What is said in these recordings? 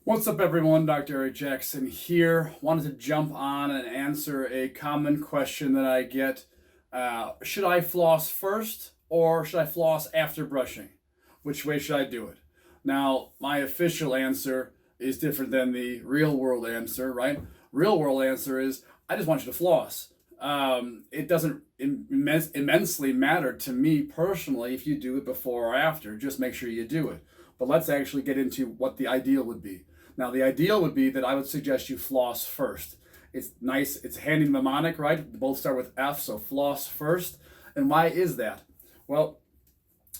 What's up, everyone? Dr. Eric Jackson here. Wanted to jump on and answer a common question that I get. Should I floss first or should I floss after brushing? Which way should I do it? Now, my official answer is different than the real world answer, right? Real world answer is I just want you to floss. It doesn't immensely matter to me personally if you do it before or after. Just make sure you do it. But let's actually get into what the ideal would be. Now, the ideal would be that I would suggest you floss first. It's nice, it's handy mnemonic, right? Both start with F, so floss first. And why is that? Well,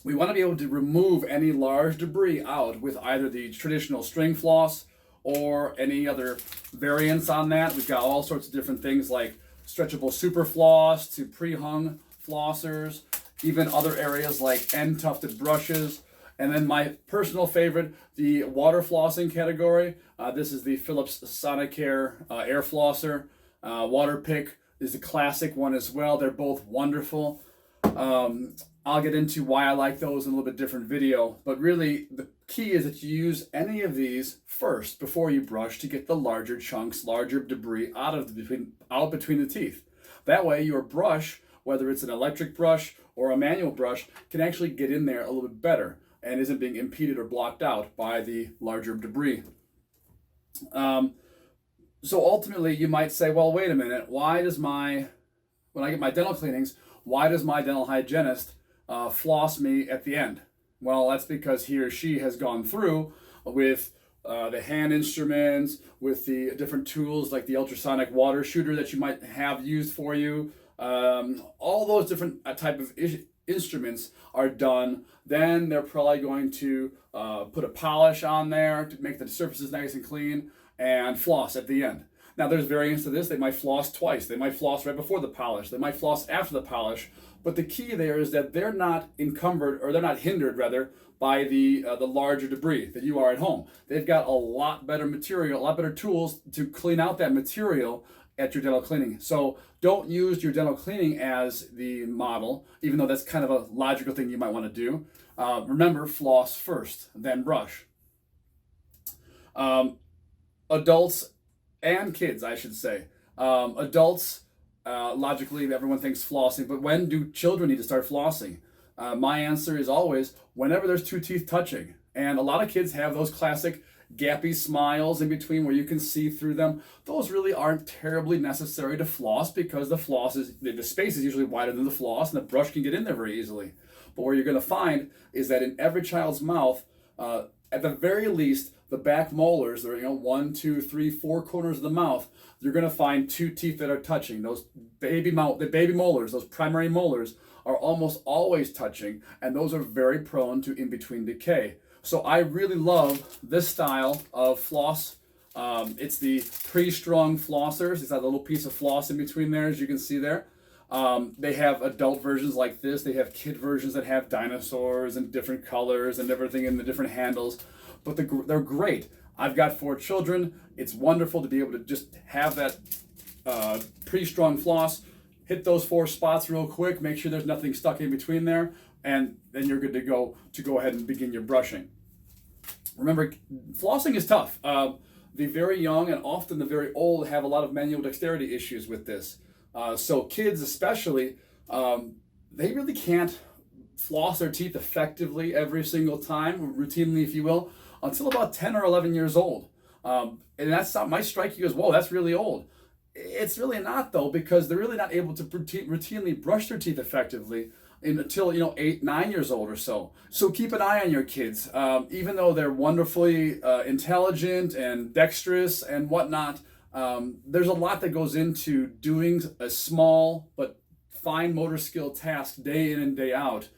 we want to be able to remove any large debris out with either the traditional string floss or any other variants on that. We've got all sorts of different things like stretchable super floss to pre-hung flossers, even other areas like end tufted brushes. And then my personal favorite, the water flossing category. This is the Philips Sonicare air flosser. Water pick is a classic one as well. They're both wonderful. I'll get into why I like those in a little bit different video. But really, the key is that you use any of these first before you brush to get the larger chunks, larger debris out between the teeth. That way, your brush, whether it's an electric brush or a manual brush, can actually get in there a little bit better and isn't being impeded or blocked out by the larger debris. So ultimately, you might say, well, wait a minute, when I get my dental cleanings, why does my dental hygienist floss me at the end? Well, that's because he or she has gone through with the hand instruments, with the different tools like the ultrasonic water shooter that you might have used for you. All those different type of instruments are done. Then they're probably going to put a polish on there to make the surfaces nice and clean and floss at the end. Now, there's variants to this. They might floss twice. They might floss right before the polish. They might floss after the polish. But the key there is that they're not encumbered, or they're not hindered rather, by the larger debris that you are at home. They've got a lot better material, a lot better tools to clean out that material at your dental cleaning. So don't use your dental cleaning as the model, even though that's kind of a logical thing you might want to do. Remember, floss first, then brush. Adults and kids, I should say. Adults, logically, everyone thinks flossing, but when do children need to start flossing? My answer is always whenever there's two teeth touching. And a lot of kids have those classic gappy smiles in between where you can see through them. Those really aren't terribly necessary to floss because the space is usually wider than the floss and the brush can get in there very easily. But what you're going to find is that in every child's mouth, at the very least, the back molars, or 1, 2, 3, 4 corners of the mouth, you're going to find two teeth that are touching. Those the baby molars, those primary molars, are almost always touching, and those are very prone to in-between decay. So I really love this style of floss. It's the pre-strung flossers. It's got a little piece of floss in between there, as you can see there. They have adult versions like this. They have kid versions that have dinosaurs and different colors and everything in the different handles. But they're great. I've got 4 children. It's wonderful to be able to just have that pre-strung floss, hit those 4 spots real quick, make sure there's nothing stuck in between there, and then you're good to go ahead and begin your brushing. Remember, flossing is tough. The very young and often the very old have a lot of manual dexterity issues with this. So kids especially, they really can't floss their teeth effectively every single time, routinely if you will, until about 10 or 11 years old. And that's not, might strike you as, whoa, that's really old. It's really not, though, because they're really not able to routinely brush their teeth effectively until 8, 9 years old or so. So keep an eye on your kids. Even though they're wonderfully intelligent and dexterous and whatnot, there's a lot that goes into doing a small but fine motor skill task day in and day out,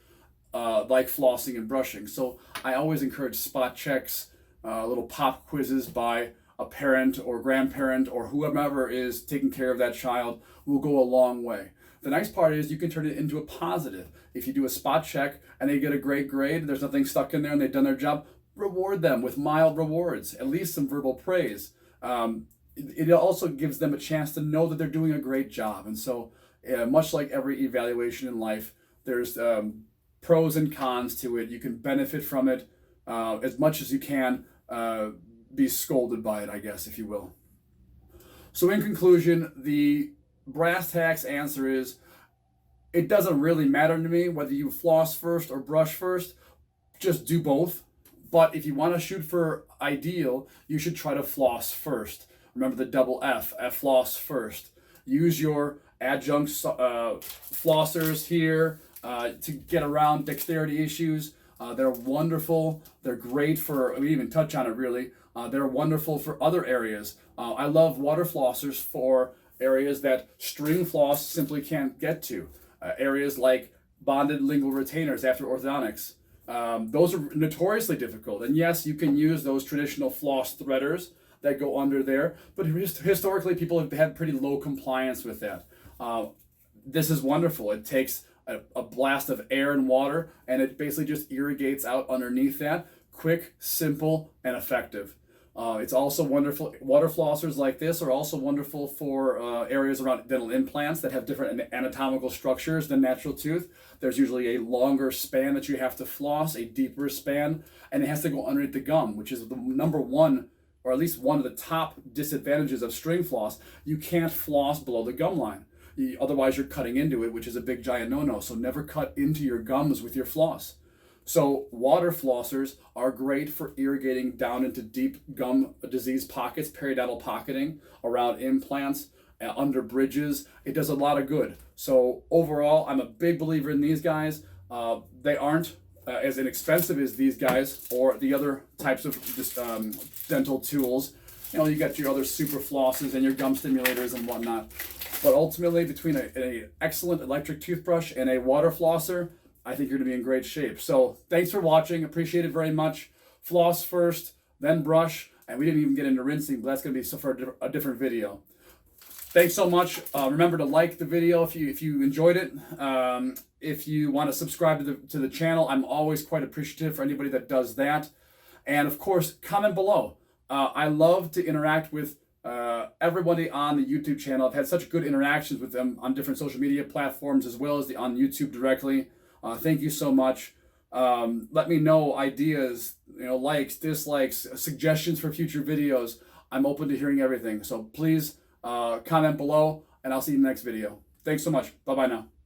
like flossing and brushing. So I always encourage spot checks, little pop quizzes by a parent or grandparent or whoever is taking care of that child will go a long way. The nice part is you can turn it into a positive. If you do a spot check and they get a great grade, there's nothing stuck in there and they've done their job, reward them with mild rewards, at least some verbal praise. It also gives them a chance to know that they're doing a great job. And so much like every evaluation in life, there's pros and cons to it. You can benefit from it as much as you can. be scolded by it, I guess, if you will. So in conclusion, the brass tacks answer is, it doesn't really matter to me whether you floss first or brush first. Just do both. But if you want to shoot for ideal, you should try to floss first. Remember the double F, floss first. Use your adjunct flossers here to get around dexterity issues. They're wonderful. They're great for, we didn't even touch on it really. They're wonderful for other areas. I love water flossers for areas that string floss simply can't get to. Areas like bonded lingual retainers after orthodontics. Those are notoriously difficult. And yes, you can use those traditional floss threaders that go under there, but historically people have had pretty low compliance with that. This is wonderful. It takes a blast of air and water, and it basically just irrigates out underneath that. Quick, simple, and effective. It's also wonderful. Water flossers like this are also wonderful for areas around dental implants that have different anatomical structures than natural tooth. There's usually a longer span that you have to floss, a deeper span, and it has to go underneath the gum, which is the number one, or at least one of the top disadvantages of string floss. You can't floss below the gum line. Otherwise, you're cutting into it, which is a big giant no-no. So never cut into your gums with your floss. So water flossers are great for irrigating down into deep gum disease pockets, periodontal pocketing, around implants, under bridges. It does a lot of good. So overall, I'm a big believer in these guys. They aren't as inexpensive as these guys or the other types of dental tools. You know, you got your other super flosses and your gum stimulators and whatnot. But ultimately, between an excellent electric toothbrush and a water flosser, I think you're going to be in great shape. So thanks for watching. Appreciate it very much. Floss first, then brush. And we didn't even get into rinsing, but that's going to be for a different video. Thanks so much. Remember to like the video if you enjoyed it. If you want to subscribe to the channel, I'm always quite appreciative for anybody that does that. And of course, comment below. I love to interact with everybody on the YouTube channel. I've had such good interactions with them on different social media platforms as well as on YouTube directly. Thank you so much. Let me know ideas, likes, dislikes, suggestions for future videos. I'm open to hearing everything. So please comment below, and I'll see you in the next video. Thanks so much. Bye-bye now.